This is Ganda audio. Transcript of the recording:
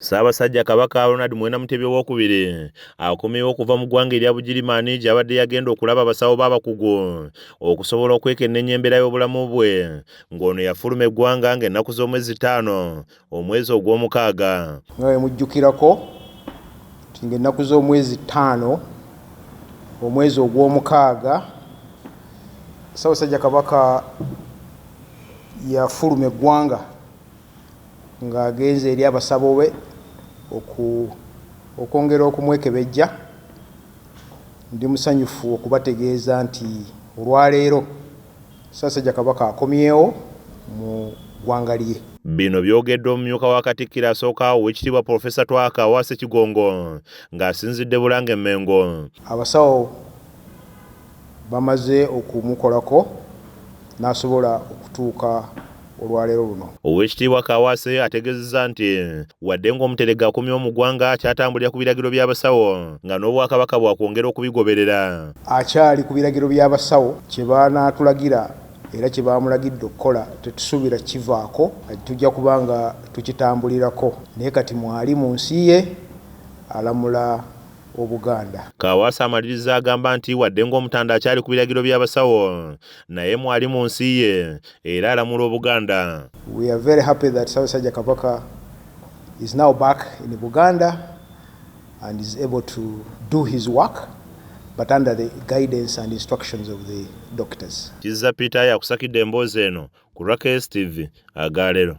Ssaabasajja Kabaka Ronald Muwenda Mutebi II akomyewo okuva mu ggwanga erya Bugirimani gy'abadde yagenda okulaba abasawo b'abakugu okusobola okwekennenya embeera y'obulamu bwe, ng'ono yafuluma eggwanga ng'ennaku z'omwezi 5 omwezi ogw'omukaaga. Nga bwe mujjukirako nti ng'ennaku z'omwezi 5 omwezi ogw'omukaaga Ssaabasajja Kabaka yafuluma eggwanga ng'agenze eri abasabo be okwongera okumwekebejja. Ndi musanyufu okubategeeza nti olwaleero Ssaabasajja Kabaka akomyewo mu ggwanga lye. Bino byogeddwa omumyuka wa Katikkiro asooka Oweekitiibwa Profesa Twaka Waase Kigongo ng'asinzidde Bulange Mmengo. Abasawo bamaze okumukolako n'asobola okutuuka olwaleero luno. Oweekitiibwa Kawaase ategeezezza nti wadde ng'Omuteregga akomyewo mu ggwanga akyatambulira ku biragiro by'abasawo nga n'Obwakabaka bwakwongera okubigoberera. Akyali ku biragiro by'abasawo kye baanaatulagira era kye baamulagidde okukola tetusuubira kivaako, tujja kuba nga tukitambulirako. Naye kati mwali mu nsi ye alamula Obuganda. Kawaase amaliriza agamba nti wadde ng'Omutanda akyali ku biragiro by'abasawo naye mwali mu nsi ye era alamula Obuganda. We are very happy that Ssaabasajja Kabaka is now back in Buganda and is able to do his work but under the guidance and instructions of the doctors. Kizza Peter yakusakidde emboozi eno ku Rakes TV Agaleero.